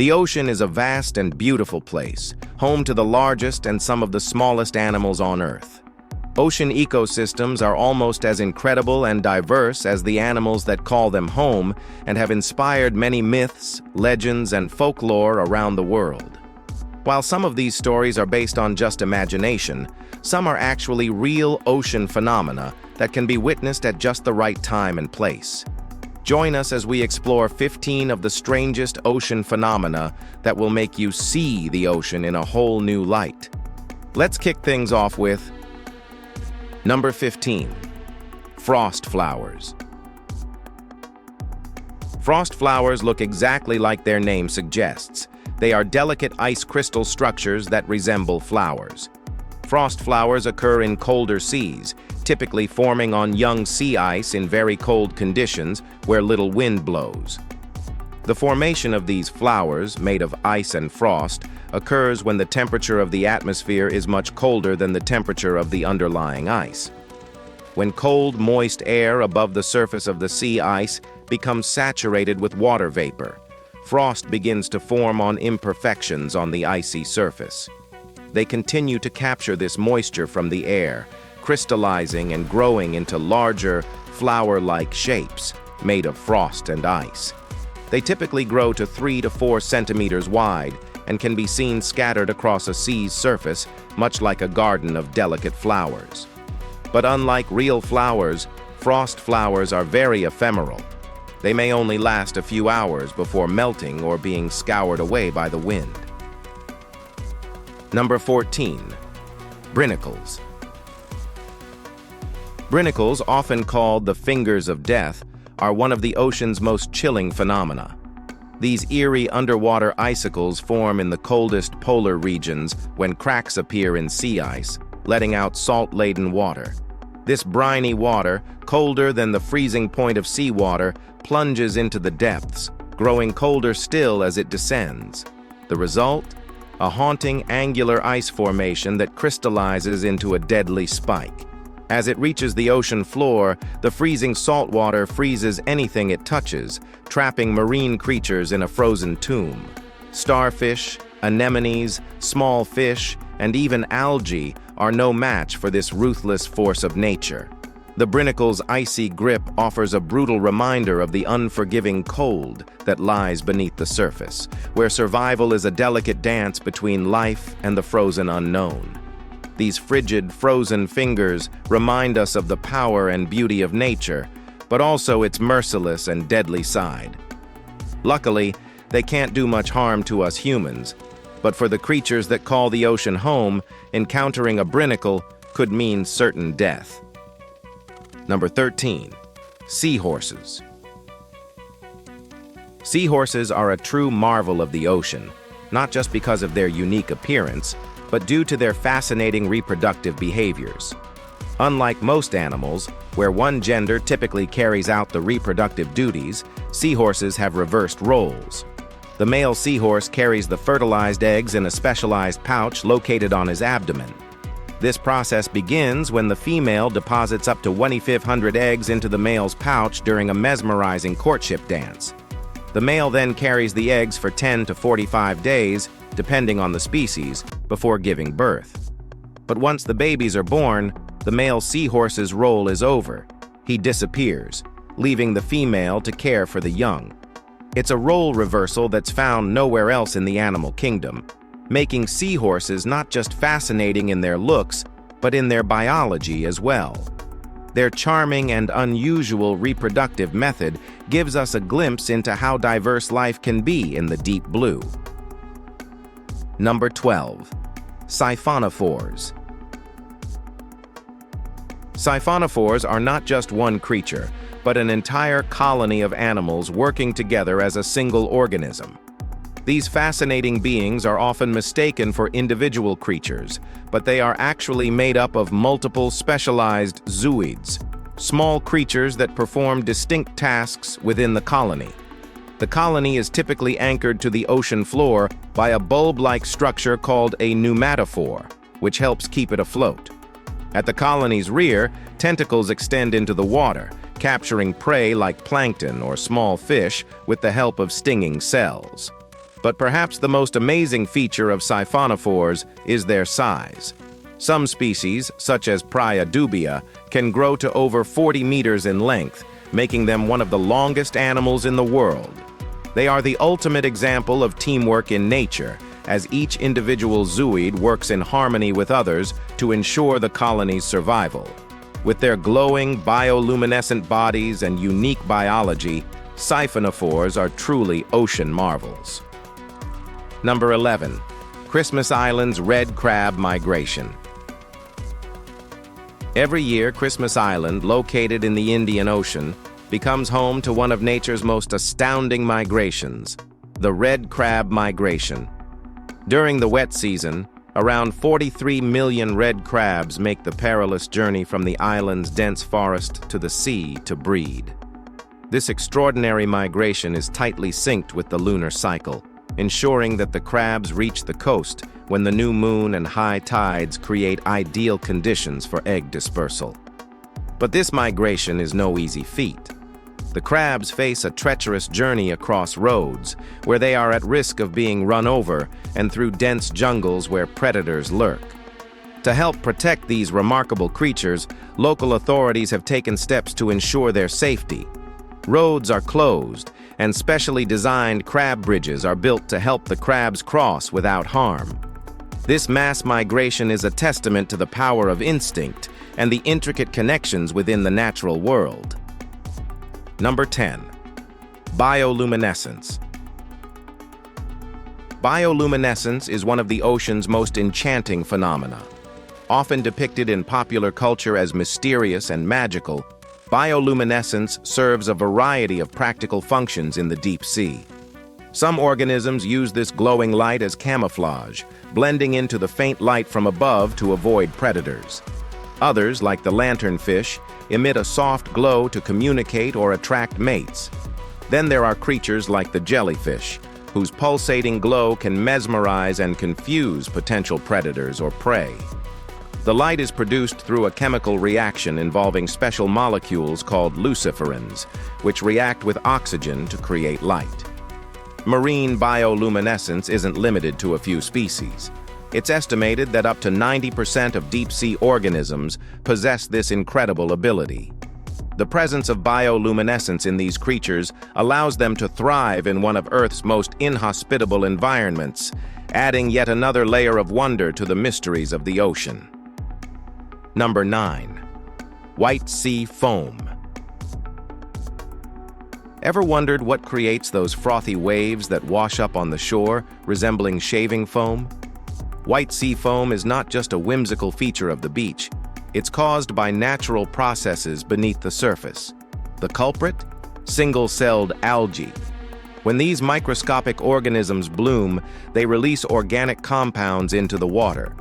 The ocean is a vast and beautiful place, home to the largest and some of the smallest animals on Earth. Ocean ecosystems are almost as incredible and diverse as the animals that call them home and have inspired many myths, legends, and folklore around the world. While some of these stories are based on just imagination, some are actually real ocean phenomena that can be witnessed at just the right time and place. Join us as we explore 15 of the strangest ocean phenomena that will make you see the ocean in a whole new light. Let's kick things off with Number 15. Frost flowers. Frost flowers look exactly like their name suggests. They are delicate ice crystal structures that resemble flowers. Frost flowers occur in colder seas, typically forming on young sea ice in very cold conditions where little wind blows. The formation of these flowers, made of ice and frost, occurs when the temperature of the atmosphere is much colder than the temperature of the underlying ice. When cold, moist air above the surface of the sea ice becomes saturated with water vapor, frost begins to form on imperfections on the icy surface. They continue to capture this moisture from the air, crystallizing and growing into larger, flower-like shapes made of frost and ice. They typically grow to 3 to 4 centimeters wide and can be seen scattered across a sea's surface, much like a garden of delicate flowers. But unlike real flowers, frost flowers are very ephemeral. They may only last a few hours before melting or being scoured away by the wind. Number 14. Brinnicles. Brinnicles, often called the fingers of death, are one of the ocean's most chilling phenomena. These eerie underwater icicles form in the coldest polar regions when cracks appear in sea ice, letting out salt-laden water. This briny water, colder than the freezing point of seawater, plunges into the depths, growing colder still as it descends. The result? A haunting angular ice formation that crystallizes into a deadly spike. As it reaches the ocean floor, the freezing salt water freezes anything it touches, trapping marine creatures in a frozen tomb. Starfish, anemones, small fish, and even algae are no match for this ruthless force of nature. The Brinnicles' icy grip offers a brutal reminder of the unforgiving cold that lies beneath the surface, where survival is a delicate dance between life and the frozen unknown. These frigid, frozen fingers remind us of the power and beauty of nature, but also its merciless and deadly side. Luckily, they can't do much harm to us humans, but for the creatures that call the ocean home, encountering a Brinnicle could mean certain death. Number 13. Seahorses. Seahorses are a true marvel of the ocean, not just because of their unique appearance, but due to their fascinating reproductive behaviors. Unlike most animals, where one gender typically carries out the reproductive duties, seahorses have reversed roles. The male seahorse carries the fertilized eggs in a specialized pouch located on his abdomen. This process begins when the female deposits up to 2,500 eggs into the male's pouch during a mesmerizing courtship dance. The male then carries the eggs for 10 to 45 days, depending on the species, before giving birth. But once the babies are born, the male seahorse's role is over. He disappears, leaving the female to care for the young. It's a role reversal that's found nowhere else in the animal kingdom, making seahorses not just fascinating in their looks, but in their biology as well. Their charming and unusual reproductive method gives us a glimpse into how diverse life can be in the deep blue. Number 12. Siphonophores. Siphonophores are not just one creature, but an entire colony of animals working together as a single organism. These fascinating beings are often mistaken for individual creatures, but they are actually made up of multiple specialized zooids, small creatures that perform distinct tasks within the colony. The colony is typically anchored to the ocean floor by a bulb-like structure called a pneumatophore, which helps keep it afloat. At the colony's rear, tentacles extend into the water, capturing prey like plankton or small fish with the help of stinging cells. But perhaps the most amazing feature of siphonophores is their size. Some species, such as Praia dubia, can grow to over 40 meters in length, making them one of the longest animals in the world. They are the ultimate example of teamwork in nature, as each individual zooid works in harmony with others to ensure the colony's survival. With their glowing, bioluminescent bodies and unique biology, siphonophores are truly ocean marvels. Number 11. Christmas Island's red crab migration. Every year, Christmas Island, located in the Indian Ocean, becomes home to one of nature's most astounding migrations, the red crab migration. During the wet season, around 43 million red crabs make the perilous journey from the island's dense forest to the sea to breed. This extraordinary migration is tightly synced with the lunar cycle, ensuring that the crabs reach the coast when the new moon and high tides create ideal conditions for egg dispersal. But this migration is no easy feat. The crabs face a treacherous journey across roads, where they are at risk of being run over, and through dense jungles where predators lurk. To help protect these remarkable creatures, local authorities have taken steps to ensure their safety. Roads are closed, and specially designed crab bridges are built to help the crabs cross without harm. This mass migration is a testament to the power of instinct and the intricate connections within the natural world. Number 10. Bioluminescence. Bioluminescence is one of the ocean's most enchanting phenomena. Often depicted in popular culture as mysterious and magical, bioluminescence serves a variety of practical functions in the deep sea. Some organisms use this glowing light as camouflage, blending into the faint light from above to avoid predators. Others, like the lanternfish, emit a soft glow to communicate or attract mates. Then there are creatures like the jellyfish, whose pulsating glow can mesmerize and confuse potential predators or prey. The light is produced through a chemical reaction involving special molecules called luciferins, which react with oxygen to create light. Marine bioluminescence isn't limited to a few species. It's estimated that up to 90% of deep-sea organisms possess this incredible ability. The presence of bioluminescence in these creatures allows them to thrive in one of Earth's most inhospitable environments, adding yet another layer of wonder to the mysteries of the ocean. Number 9. White sea foam. Ever wondered what creates those frothy waves that wash up on the shore, resembling shaving foam? White sea foam is not just a whimsical feature of the beach. It's caused by natural processes beneath the surface. The culprit? Single-celled algae. When these microscopic organisms bloom, they release organic compounds into the water.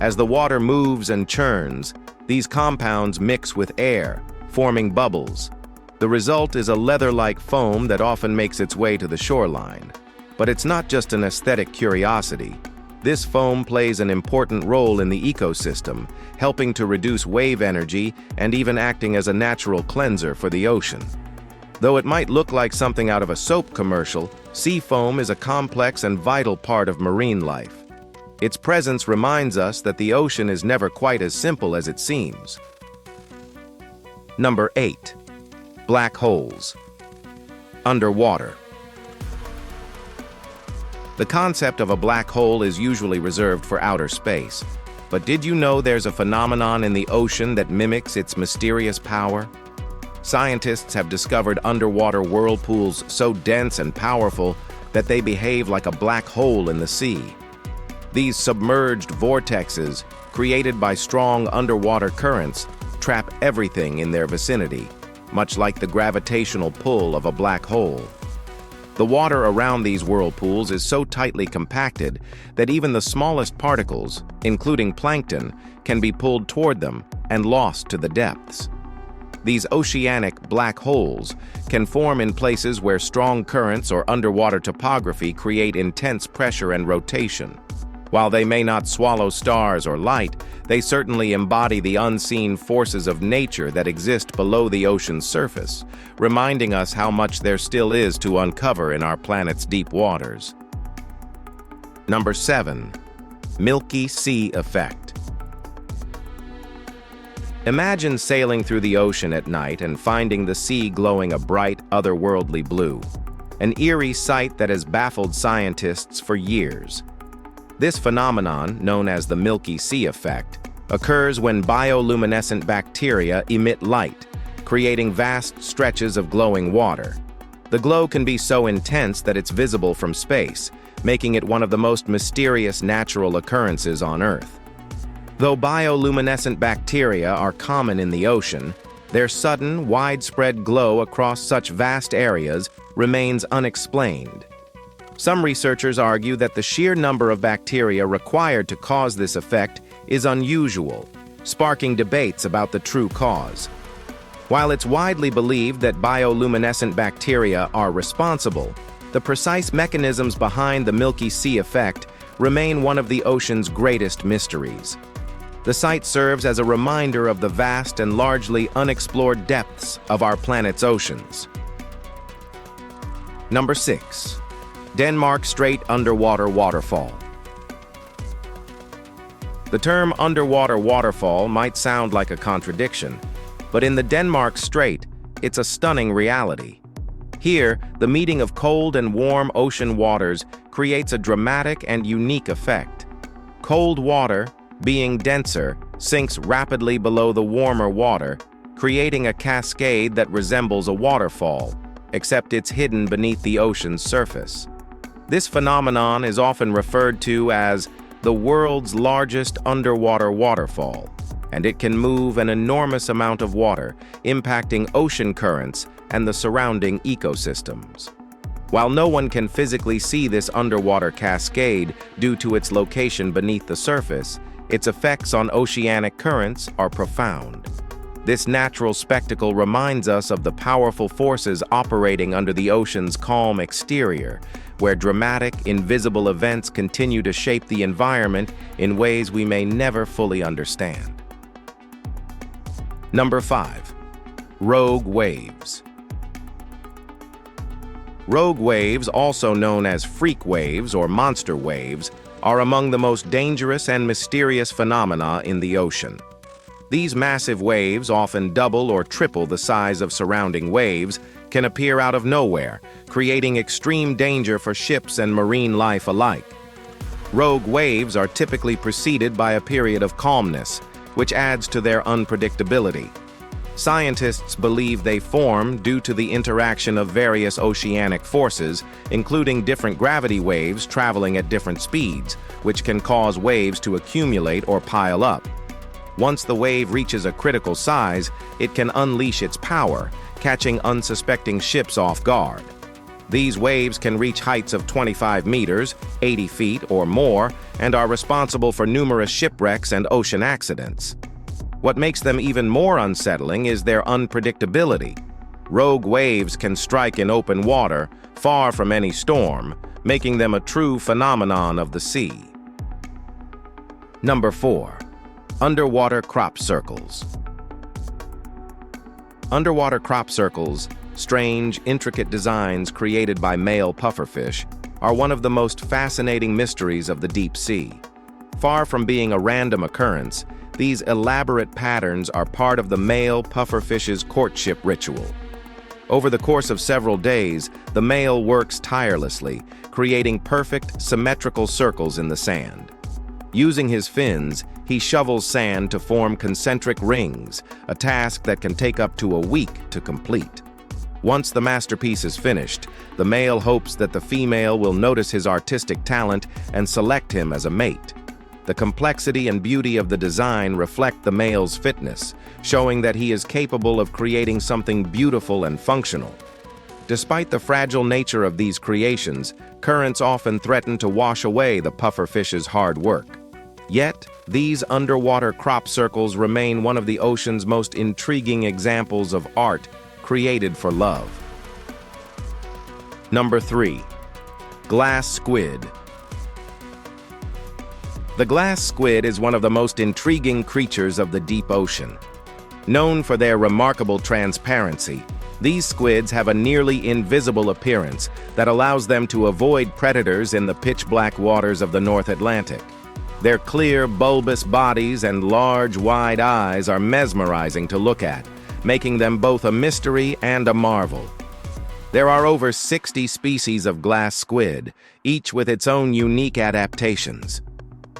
As the water moves and churns, these compounds mix with air, forming bubbles. The result is a leather-like foam that often makes its way to the shoreline. But it's not just an aesthetic curiosity. This foam plays an important role in the ecosystem, helping to reduce wave energy and even acting as a natural cleanser for the ocean. Though it might look like something out of a soap commercial, sea foam is a complex and vital part of marine life. Its presence reminds us that the ocean is never quite as simple as it seems. Number 8. Black holes. Underwater. The concept of a black hole is usually reserved for outer space. But did you know there's a phenomenon in the ocean that mimics its mysterious power? Scientists have discovered underwater whirlpools so dense and powerful that they behave like a black hole in the sea. These submerged vortexes, created by strong underwater currents, trap everything in their vicinity, much like the gravitational pull of a black hole. The water around these whirlpools is so tightly compacted that even the smallest particles, including plankton, can be pulled toward them and lost to the depths. These oceanic black holes can form in places where strong currents or underwater topography create intense pressure and rotation. While they may not swallow stars or light, they certainly embody the unseen forces of nature that exist below the ocean's surface, reminding us how much there still is to uncover in our planet's deep waters. Number 7. Milky Sea Effect. Imagine sailing through the ocean at night and finding the sea glowing a bright, otherworldly blue, an eerie sight that has baffled scientists for years. This phenomenon, known as the Milky Sea Effect, occurs when bioluminescent bacteria emit light, creating vast stretches of glowing water. The glow can be so intense that it's visible from space, making it one of the most mysterious natural occurrences on Earth. Though bioluminescent bacteria are common in the ocean, their sudden, widespread glow across such vast areas remains unexplained. Some researchers argue that the sheer number of bacteria required to cause this effect is unusual, sparking debates about the true cause. While it's widely believed that bioluminescent bacteria are responsible, the precise mechanisms behind the Milky Sea Effect remain one of the ocean's greatest mysteries. The site serves as a reminder of the vast and largely unexplored depths of our planet's oceans. Number 6. Denmark Strait Underwater Waterfall. The term underwater waterfall might sound like a contradiction, but in the Denmark Strait, it's a stunning reality. Here, the meeting of cold and warm ocean waters creates a dramatic and unique effect. Cold water, being denser, sinks rapidly below the warmer water, creating a cascade that resembles a waterfall, except it's hidden beneath the ocean's surface. This phenomenon is often referred to as the world's largest underwater waterfall, and it can move an enormous amount of water, impacting ocean currents and the surrounding ecosystems. While no one can physically see this underwater cascade due to its location beneath the surface, its effects on oceanic currents are profound. This natural spectacle reminds us of the powerful forces operating under the ocean's calm exterior, where dramatic, invisible events continue to shape the environment in ways we may never fully understand. Number 5. Rogue waves. Rogue waves, also known as freak waves or monster waves, are among the most dangerous and mysterious phenomena in the ocean. These massive waves, often double or triple the size of surrounding waves, can appear out of nowhere, creating extreme danger for ships and marine life alike. Rogue waves are typically preceded by a period of calmness, which adds to their unpredictability. Scientists believe they form due to the interaction of various oceanic forces, including different gravity waves traveling at different speeds, which can cause waves to accumulate or pile up. Once the wave reaches a critical size, it can unleash its power, catching unsuspecting ships off guard. These waves can reach heights of 25 meters, 80 feet or more, and are responsible for numerous shipwrecks and ocean accidents. What makes them even more unsettling is their unpredictability. Rogue waves can strike in open water, far from any storm, making them a true phenomenon of the sea. Number 4. Underwater crop circles. Underwater crop circles, strange, intricate designs created by male pufferfish, are one of the most fascinating mysteries of the deep sea. Far from being a random occurrence, these elaborate patterns are part of the male pufferfish's courtship ritual. Over the course of several days, the male works tirelessly, creating perfect, symmetrical circles in the sand. Using his fins, he shovels sand to form concentric rings, a task that can take up to a week to complete. Once the masterpiece is finished, the male hopes that the female will notice his artistic talent and select him as a mate. The complexity and beauty of the design reflect the male's fitness, showing that he is capable of creating something beautiful and functional. Despite the fragile nature of these creations, currents often threaten to wash away the pufferfish's hard work. Yet, these underwater crop circles remain one of the ocean's most intriguing examples of art created for love. Number 3. Glass squid. The glass squid is one of the most intriguing creatures of the deep ocean. Known for their remarkable transparency, These squids have a nearly invisible appearance that allows them to avoid predators in the pitch-black waters of the North Atlantic. Their clear, bulbous bodies and large, wide eyes are mesmerizing to look at, making them both a mystery and a marvel. There are over 60 species of glass squid, each with its own unique adaptations.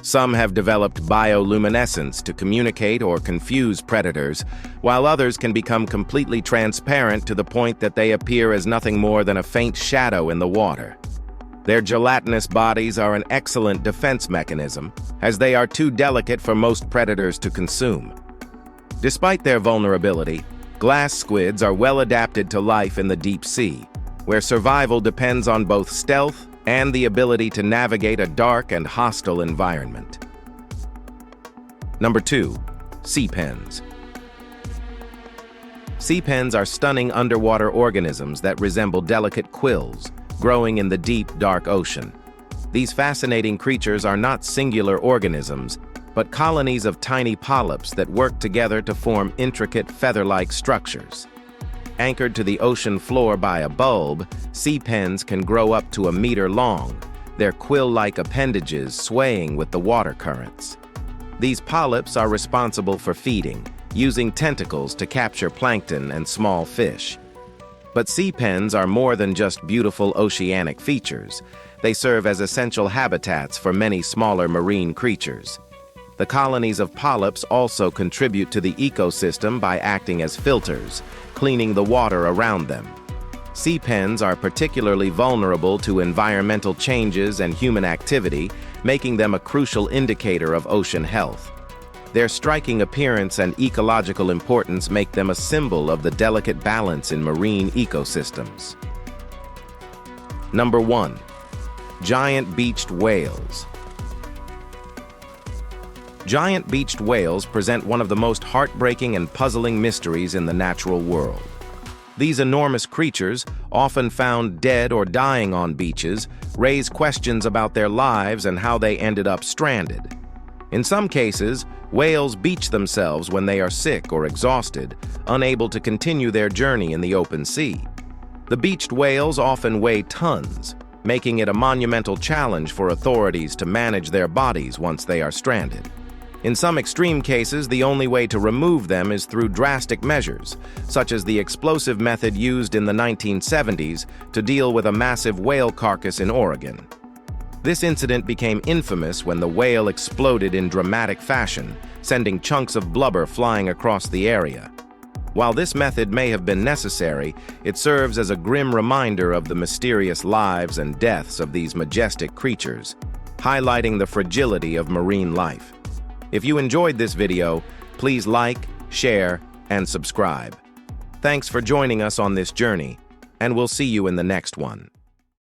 Some have developed bioluminescence to communicate or confuse predators, while others can become completely transparent to the point that they appear as nothing more than a faint shadow in the water. Their gelatinous bodies are an excellent defense mechanism, as they are too delicate for most predators to consume. Despite their vulnerability, glass squids are well adapted to life in the deep sea, where survival depends on both stealth and the ability to navigate a dark and hostile environment. Number 2. Sea pens. Sea pens are stunning underwater organisms that resemble delicate quills, growing in the deep, dark ocean. These fascinating creatures are not singular organisms, but colonies of tiny polyps that work together to form intricate feather-like structures. Anchored to the ocean floor by a bulb, sea pens can grow up to 1 meter long, their quill-like appendages swaying with the water currents. These polyps are responsible for feeding, using tentacles to capture plankton and small fish. But sea pens are more than just beautiful oceanic features. They serve as essential habitats for many smaller marine creatures. The colonies of polyps also contribute to the ecosystem by acting as filters, cleaning the water around them. Sea pens are particularly vulnerable to environmental changes and human activity, making them a crucial indicator of ocean health. Their striking appearance and ecological importance make them a symbol of the delicate balance in marine ecosystems. Number 1. Giant beached whales. Giant beached whales present one of the most heartbreaking and puzzling mysteries in the natural world. These enormous creatures, often found dead or dying on beaches, raise questions about their lives and how they ended up stranded. In some cases, whales beach themselves when they are sick or exhausted, unable to continue their journey in the open sea. The beached whales often weigh tons, making it a monumental challenge for authorities to manage their bodies once they are stranded. In some extreme cases, the only way to remove them is through drastic measures, such as the explosive method used in the 1970s to deal with a massive whale carcass in Oregon. This incident became infamous when the whale exploded in dramatic fashion, sending chunks of blubber flying across the area. While this method may have been necessary, it serves as a grim reminder of the mysterious lives and deaths of these majestic creatures, highlighting the fragility of marine life. If you enjoyed this video, please like, share, and subscribe. Thanks for joining us on this journey, and we'll see you in the next one.